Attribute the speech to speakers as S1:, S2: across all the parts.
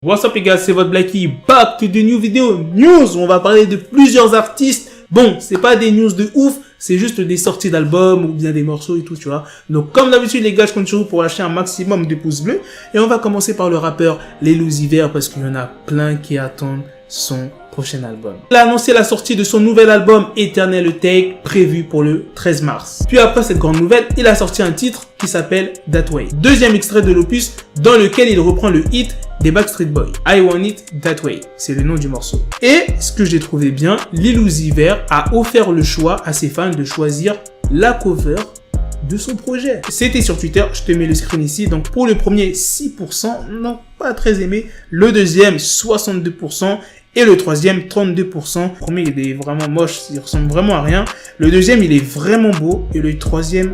S1: What's up les gars, c'est votre Blacky, back to the new video news. On va parler de plusieurs artistes. Bon, c'est pas des news de ouf, c'est juste des sorties d'albums ou bien des morceaux et tout, tu vois. Donc comme d'habitude les gars, je compte sur vous pour lâcher un maximum de pouces bleus. Et on va commencer par le rappeur Lil Uzi Vert parce qu'il y en a plein qui attendent son prochain album. Il a annoncé la sortie de son nouvel album Eternal Take prévu pour le 13 mars. Puis après cette grande nouvelle, il a sorti un titre qui s'appelle That Way. Deuxième extrait de l'opus dans lequel il reprend le hit des Backstreet Boys. I Want It That Way, c'est le nom du morceau. Et ce que j'ai trouvé bien, Lil Uzi Vert a offert le choix à ses fans de choisir la cover de son projet. C'était sur Twitter, je te mets le screen ici. Donc pour le premier 6%, non pas très aimé. Le deuxième 62%. Et le troisième, 32%. Le premier, il est vraiment moche, il ressemble vraiment à rien. Le deuxième, il est vraiment beau. Et le troisième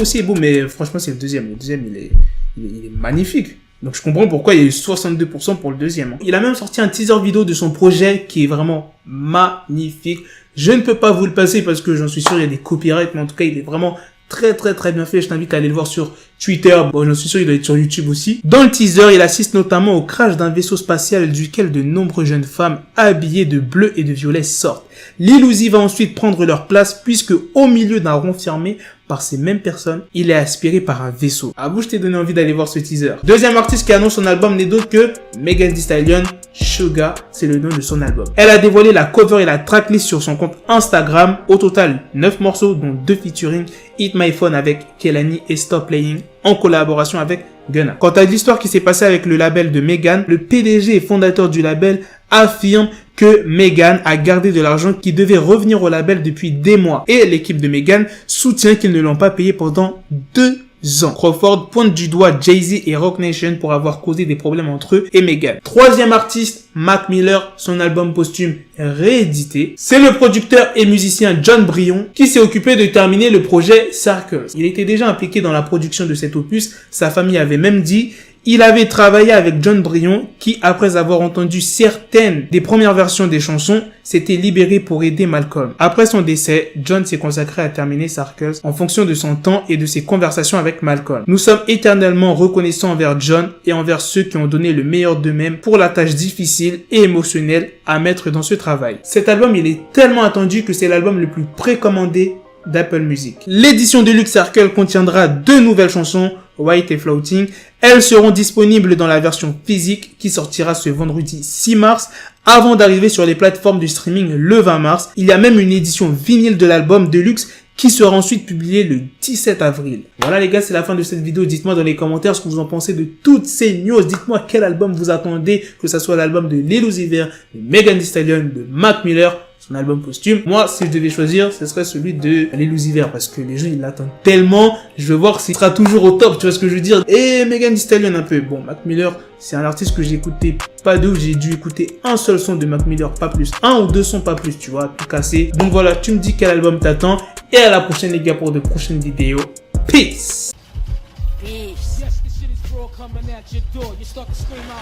S1: aussi est beau, mais franchement, c'est le deuxième. Le deuxième, il est magnifique. Donc je comprends pourquoi il y a eu 62% pour le deuxième. Il a même sorti un teaser vidéo de son projet qui est vraiment magnifique. Je ne peux pas vous le passer parce que j'en suis sûr, il y a des copyrights, mais en tout cas, il est vraiment très bien fait. Je t'invite à aller le voir sur Twitter. Bon, j'en suis sûr, il doit être sur YouTube aussi. Dans le teaser, il assiste notamment au crash d'un vaisseau spatial duquel de nombreuses jeunes femmes habillées de bleu et de violet sortent. Lil Uzi va ensuite prendre leur place puisque au milieu d'un rond fermé par ces mêmes personnes, il est aspiré par un vaisseau. À vous, je t'ai donné envie d'aller voir ce teaser. Deuxième artiste qui annonce son album n'est d'autre que Megan Thee Stallion. Sugar, c'est le nom de son album. Elle a dévoilé la cover et la tracklist sur son compte Instagram. Au total, 9 morceaux, dont 2 featuring Hit My Phone avec Kehlani et Stop Playing en collaboration avec Gunna. Quant à l'histoire qui s'est passée avec le label de Megan, le PDG et fondateur du label affirme que Megan a gardé de l'argent qui devait revenir au label depuis des mois. Et l'équipe de Megan soutient qu'ils ne l'ont pas payé pendant 2 ans. Crawford pointe du doigt Jay-Z et Roc Nation pour avoir causé des problèmes entre eux et Megan. Troisième artiste, Mac Miller, son album posthume réédité. C'est le producteur et musicien Jon Brion qui s'est occupé de terminer le projet Circles. Il était déjà impliqué dans la production de cet opus. Sa famille avait même dit il avait travaillé avec Jon Brion qui, après avoir entendu certaines des premières versions des chansons, s'était libéré pour aider Malcolm. Après son décès, Jon s'est consacré à terminer Circles en fonction de son temps et de ses conversations avec Malcolm. Nous sommes éternellement reconnaissants envers Jon et envers ceux qui ont donné le meilleur d'eux-mêmes pour la tâche difficile et émotionnelle à mettre dans ce travail. Cet album, il est tellement attendu que c'est l'album le plus précommandé d'Apple Music. L'édition Deluxe Circle contiendra 2 nouvelles chansons, White et Floating. Elles seront disponibles dans la version physique qui sortira ce vendredi 6 mars avant d'arriver sur les plateformes de streaming le 20 mars. Il y a même une édition vinyle de l'album Deluxe qui sera ensuite publiée le 17 avril. Voilà les gars, c'est la fin de cette vidéo. Dites-moi dans les commentaires ce que vous en pensez de toutes ces news. Dites-moi quel album vous attendez, que ce soit l'album de Lil Uzi Vert, de Megan Thee Stallion, de Mac Miller, son album posthume. Moi, si je devais choisir, ce serait celui de Lil Uzi Vert parce que les gens, ils l'attendent tellement. Je veux voir s'il sera toujours au top, tu vois ce que je veux dire. Et Megan Thee Stallion un peu. Bon, Mac Miller, c'est un artiste que j'ai écouté pas de ouf. J'ai dû écouter un seul son de Mac Miller, pas plus. 1 ou 2 sons, pas plus, tu vois, tout cassé. Donc voilà, tu me dis quel album t'attends. Et à la prochaine les gars pour de prochaines vidéos. Peace.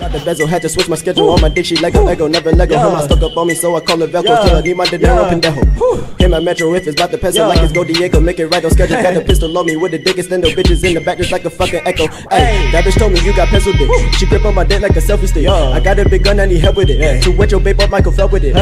S2: Got the bezel, had to switch my schedule. On my dick, she like a Lego, never Lego. Her mouth stuck up on me, so I call her Velcro. Tell her, need my dinero, pendejo. Hit my metro if it's about to peso, like it's Go Diego. Make it right on schedule. Got the pistol on me with the dick extendo. Bitches in the back just like a fucking echo. Ay, that bitch told me you got pencil dick. She grip on my dick like a selfie stick. I got a big gun, I need help with it. To wet your babe up, Michael fell with it.